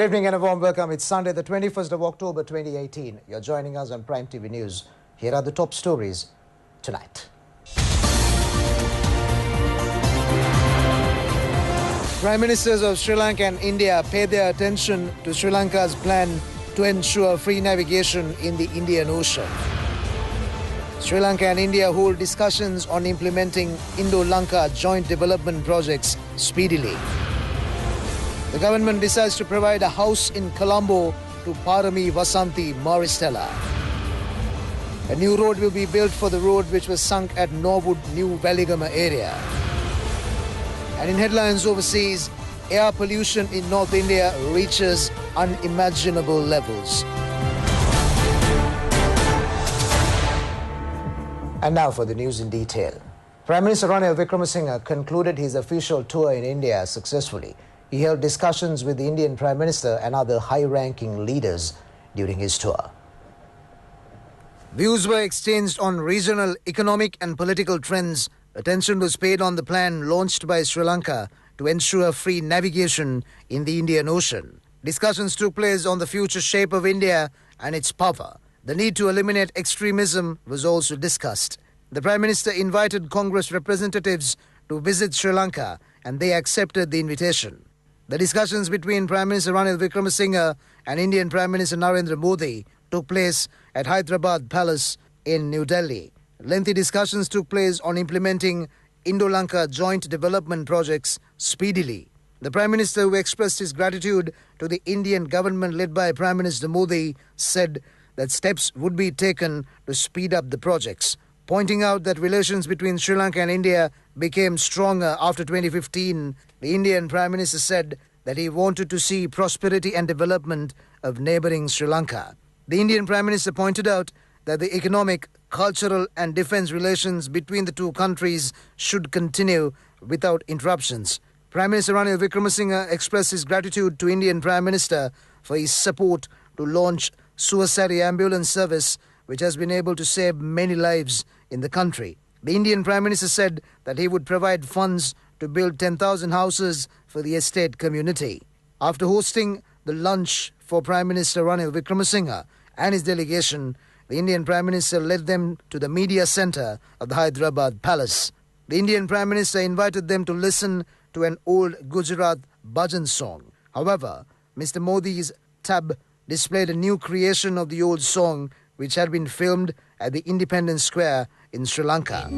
Good evening and a warm welcome. It's Sunday, the 21st of October 2018. You're joining us on Prime TV News. Here are the top stories tonight. Prime Ministers of Sri Lanka and India pay their attention to Sri Lanka's plan to ensure free navigation in the Indian Ocean. Sri Lanka and India hold discussions on implementing Indo-Lanka joint development projects speedily. The government decides to provide a house in Colombo to Parami Vasanthi Maristella. A new road will be built for the road which was sunk at Norwood New Veligama area. And in headlines overseas, air pollution in North India reaches unimaginable levels. And now for the news in detail. Prime Minister Ranil Wickremesinghe concluded his official tour in India successfully. He held discussions with the Indian Prime Minister and other high-ranking leaders during his tour. Views were exchanged on regional economic and political trends. Attention was paid on the plan launched by Sri Lanka to ensure free navigation in the Indian Ocean. Discussions took place on the future shape of India and its power. The need to eliminate extremism was also discussed. The Prime Minister invited Congress representatives to visit Sri Lanka and they accepted the invitation. The discussions between Prime Minister Ranil Wickremesinghe and Indian Prime Minister Narendra Modi took place at Hyderabad Palace in New Delhi. Lengthy discussions took place on implementing Indo-Lanka joint development projects speedily. The Prime Minister, who expressed his gratitude to the Indian government led by Prime Minister Modi, said that steps would be taken to speed up the projects, pointing out that relations between Sri Lanka and India became stronger after 2015. The Indian Prime Minister said that he wanted to see prosperity and development of neighbouring Sri Lanka. The Indian Prime Minister pointed out that the economic, cultural and defence relations between the two countries should continue without interruptions. Prime Minister Ranil Wickremesinghe expressed his gratitude to Indian Prime Minister for his support to launch Suicide Ambulance Service, which has been able to save many lives in the country. The Indian Prime Minister said that he would provide funds to build 10,000 houses for the estate community. After hosting the lunch for Prime Minister Ranil Wickremesinghe and his delegation, the Indian Prime Minister led them to the media centre of the Hyderabad Palace. The Indian Prime Minister invited them to listen to an old Gujarat bhajan song. However, Mr. Modi's tab displayed a new creation of the old song which had been filmed at the Independence Square in Sri Lanka.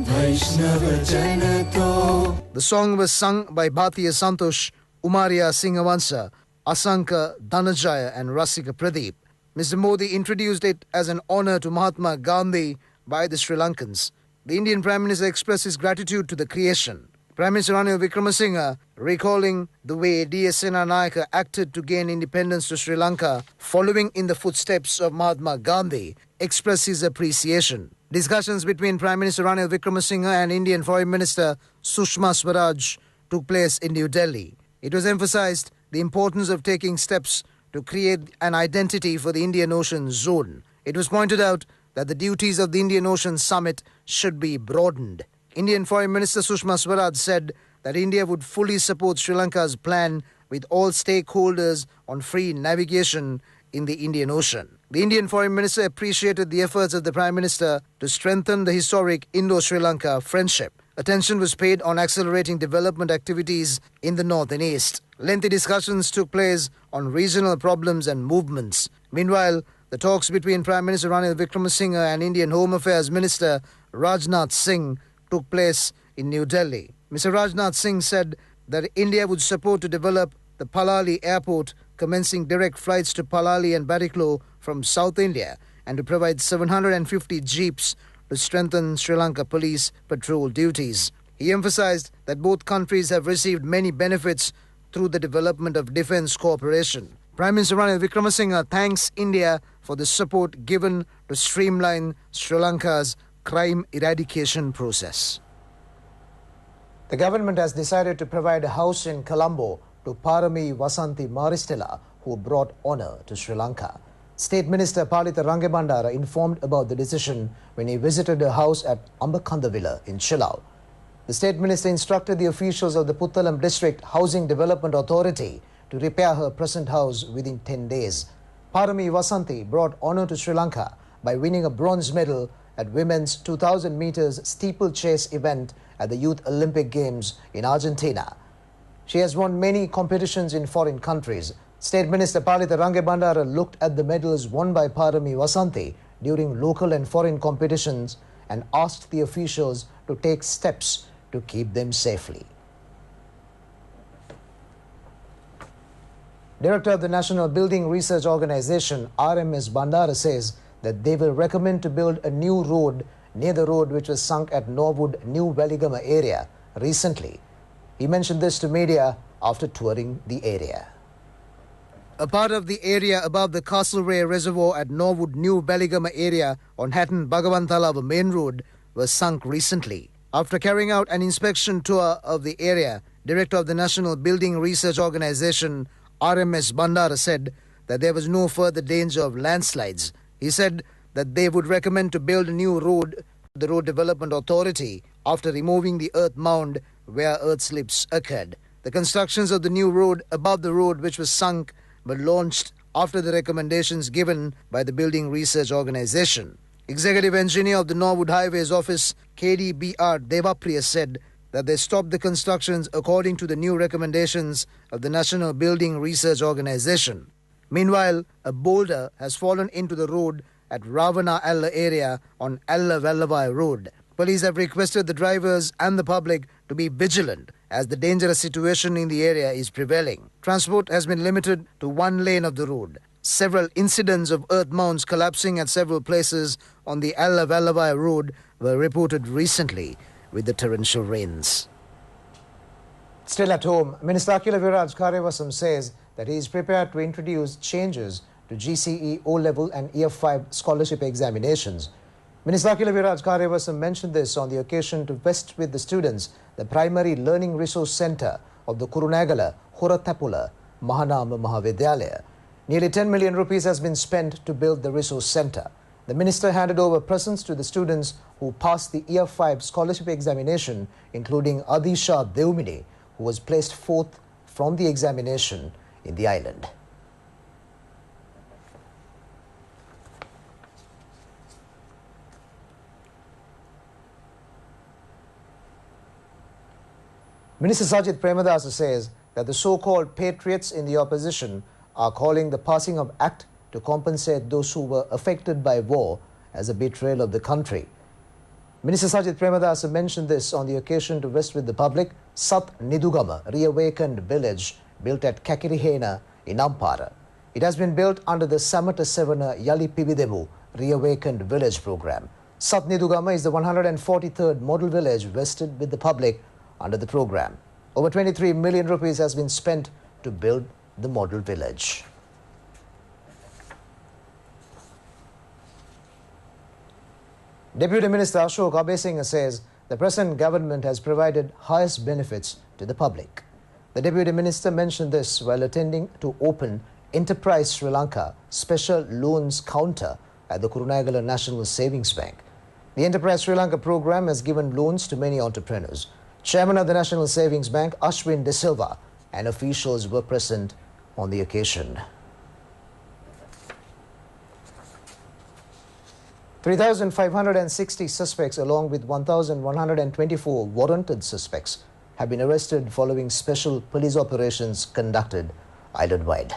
The song was sung by Bhathiya Santosh, Umaria Singhavansa, Asanka Dhanajaya and Rasika Pradeep. Mr. Modi introduced it as an honour to Mahatma Gandhi by the Sri Lankans. The Indian Prime Minister expressed his gratitude to the creation. Prime Minister Ranil Wickremesinghe, recalling the way D.S. Senanayake acted to gain independence to Sri Lanka, following in the footsteps of Mahatma Gandhi, expressed his appreciation. Discussions between Prime Minister Ranil Wickremesinghe and Indian Foreign Minister Sushma Swaraj took place in New Delhi. It was emphasized the importance of taking steps to create an identity for the Indian Ocean zone. It was pointed out that the duties of the Indian Ocean Summit should be broadened. Indian Foreign Minister Sushma Swaraj said that India would fully support Sri Lanka's plan with all stakeholders on free navigation in the Indian Ocean. The Indian Foreign Minister appreciated the efforts of the Prime Minister to strengthen the historic Indo-Sri Lanka friendship. Attention was paid on accelerating development activities in the north and east. Lengthy discussions took place on regional problems and movements. Meanwhile, the talks between Prime Minister Ranil Wickremesinghe and Indian Home Affairs Minister Rajnath Singh took place in New Delhi. Mr. Rajnath Singh said that India would support to develop the Palali airport, commencing direct flights to Palali and Bariklo from South India, and to provide 750 jeeps to strengthen Sri Lanka police patrol duties. He emphasized that both countries have received many benefits through the development of defence cooperation. Prime Minister Ranil Wickremesinghe thanks India for the support given to streamline Sri Lanka's crime eradication process. The government has decided to provide a house in Colombo to Parami Vasanthi Maristella, who brought honour to Sri Lanka. State Minister Palitha Rangebandara informed about the decision when he visited a house at Ambakandavilla in Chillau. The State Minister instructed the officials of the Puttalam District Housing Development Authority to repair her present house within 10 days. Parami Vasanthi brought honour to Sri Lanka by winning a bronze medal at women's 2000 metres steeplechase event at the Youth Olympic Games in Argentina. She has won many competitions in foreign countries. State Minister Palitha Rangebandara looked at the medals won by Parami Vasanthi during local and foreign competitions and asked the officials to take steps to keep them safely. Director of the National Building Research Organisation, RMS Bandara, says that they will recommend to build a new road near the road which was sunk at Norwood, New Veligama area recently. He mentioned this to media after touring the area. A part of the area above the Castlereagh Reservoir at Norwood, New Veligama area on Hatton Bhagavanthalava main road was sunk recently. After carrying out an inspection tour of the area, Director of the National Building Research Organisation, RMS Bandara, said that there was no further danger of landslides. He said that they would recommend to build a new road to the Road Development Authority after removing the earth mound where earth slips occurred. The constructions of the new road above the road which was sunk were launched after the recommendations given by the Building Research Organisation. Executive Engineer of the Norwood Highways Office, KDBR Devapriya, said that they stopped the constructions according to the new recommendations of the National Building Research Organisation. Meanwhile, a boulder has fallen into the road at Ravana Alla area on Alla Vellavai Road. Police have requested the drivers and the public to be vigilant as the dangerous situation in the area is prevailing. Transport has been limited to one lane of the road. Several incidents of earth mounds collapsing at several places on the Alla Vellavai Road were reported recently with the torrential rains. Still at home, Minister Akila Viraj Karewasam says that he is prepared to introduce changes to GCE O-Level and Year 5 scholarship examinations. Minister Akila Viraj Karewasam mentioned this on the occasion to visit with the students the Primary Learning Resource Centre of the Kurunegala Horathapula Mahanama Mahavidyalaya. Nearly 10 million rupees has been spent to build the resource centre. The minister handed over presents to the students who passed the Year 5 scholarship examination, including Adisha Deumini, who was placed fourth from the examination in the island. Minister Sajid Premadasa says that the so-called patriots in the opposition are calling the passing of Act to compensate those who were affected by war as a betrayal of the country. Minister Sajid Premadasa mentioned this on the occasion to visit with the public Sat Nidugama reawakened village built at Kakirihena in Ampara. It has been built under the Samata Sevana Yali Pibidemu reawakened village program. Sat Nidugama is the 143rd model village vested with the public under the program. Over 23 million rupees has been spent to build the model village. Deputy Minister Ashok Abesinghe says the present government has provided highest benefits to the public. The Deputy Minister mentioned this while attending to open Enterprise Sri Lanka Special Loans Counter at the Kurunegala National Savings Bank. The Enterprise Sri Lanka program has given loans to many entrepreneurs. Chairman of the National Savings Bank, Ashwin De Silva, and officials were present on the occasion. 3,560 suspects along with 1,124 warranted suspects have been arrested following special police operations conducted island-wide.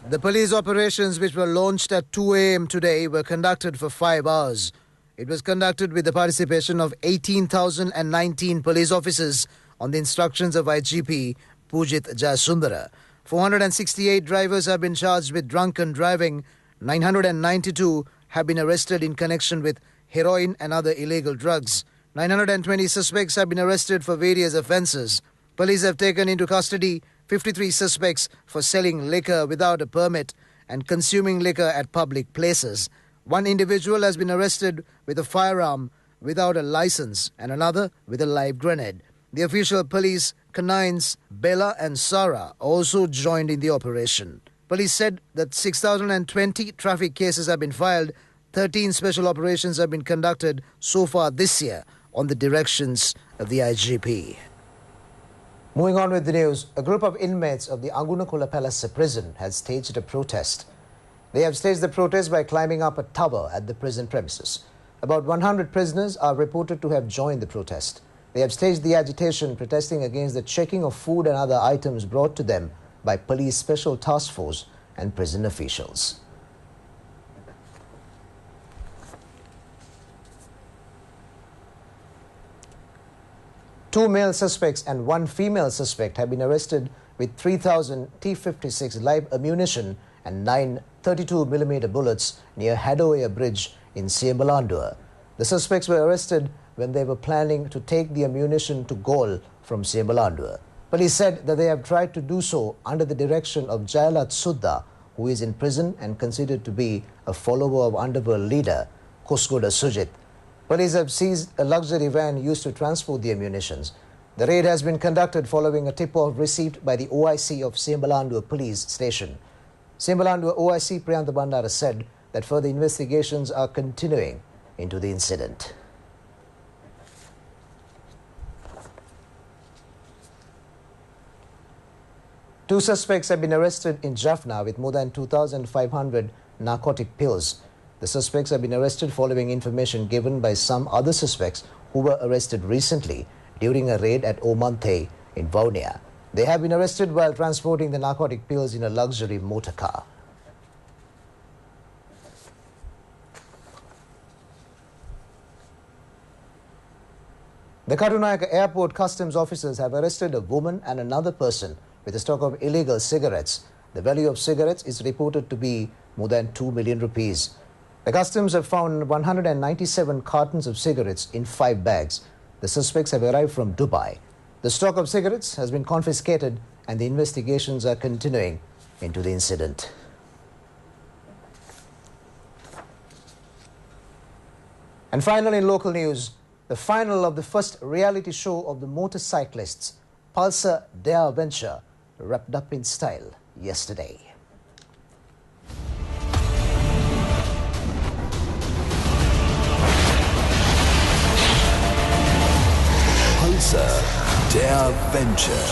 The police operations, which were launched at 2 a.m. today, were conducted for 5 hours. It was conducted with the participation of 18,019 police officers on the instructions of IGP Pujit Jayasundara. 468 drivers have been charged with drunken driving. 992 have been arrested in connection with heroin and other illegal drugs. 920 suspects have been arrested for various offences. Police have taken into custody 53 suspects for selling liquor without a permit and consuming liquor at public places. One individual has been arrested with a firearm without a license and another with a live grenade. The official police canines Bella and Sara also joined in the operation. Police said that 6,020 traffic cases have been filed. 13 special operations have been conducted so far this year on the directions of the IGP. Moving on with the news, a group of inmates of the Angunakola Palace prison has staged a protest. They have staged the protest by climbing up a tower at the prison premises. About 100 prisoners are reported to have joined the protest. They have staged the agitation protesting against the checking of food and other items brought to them by police special task force and prison officials. Two male suspects and one female suspect have been arrested with 3,000 T-56 live ammunition and 9 32mm bullets near Hadawaya Bridge in Siembalandua. The suspects were arrested when they were planning to take the ammunition to Galle from Siembalandua. Police said that they have tried to do so under the direction of Jayalat Sudha, who is in prison and considered to be a follower of underworld leader Kosgoda Sujit. Police have seized a luxury van used to transport the ammunitions. The raid has been conducted following a tip-off received by the OIC of Siembalandua Police Station. Siembalandua OIC Priyantha Bandara said that further investigations are continuing into the incident. Two suspects have been arrested in Jaffna with more than 2,500 narcotic pills. The suspects have been arrested following information given by some other suspects who were arrested recently during a raid at Omanthe in Vaunia. They have been arrested while transporting the narcotic pills in a luxury motor car. The Karunayaka Airport customs officers have arrested a woman and another person with a stock of illegal cigarettes. The value of cigarettes is reported to be more than 2 million rupees. The customs have found 197 cartons of cigarettes in 5 bags. The suspects have arrived from Dubai. The stock of cigarettes has been confiscated and the investigations are continuing into the incident. And finally, in local news, the final of the first reality show of the motorcyclists, Pulsar Dare Venture, wrapped up in style yesterday. Pulsar Dare Venture.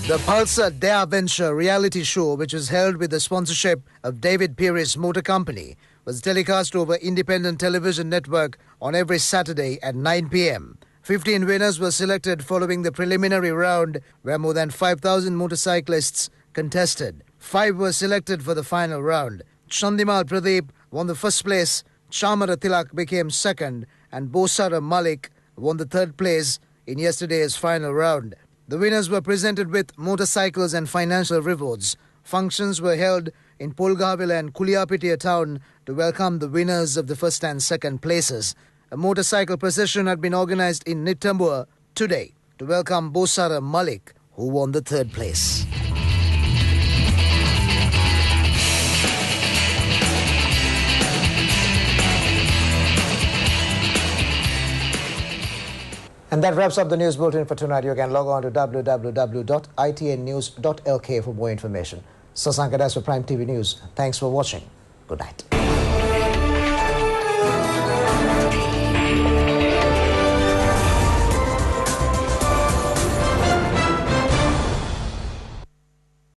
The Pulsar Dare Venture reality show, which was held with the sponsorship of David Pieris Motor Company, was telecast over independent television network on every Saturday at 9 p.m. 15 winners were selected following the preliminary round where more than 5,000 motorcyclists contested. 5 were selected for the final round. Chandimal Pradeep won the first place, Chamara Tilak became second, and Bosara Malik won the third place in yesterday's final round. The winners were presented with motorcycles and financial rewards. Functions were held in Polgavila and Kuliapitia town to welcome the winners of the first and second places. A motorcycle procession had been organized in Nitambua today to welcome Bosara Malik, who won the third place. And that wraps up the news bulletin for tonight. You can log on to www.itnnews.lk for more information. Sasanka Das for Prime TV News. Thanks for watching. Good night.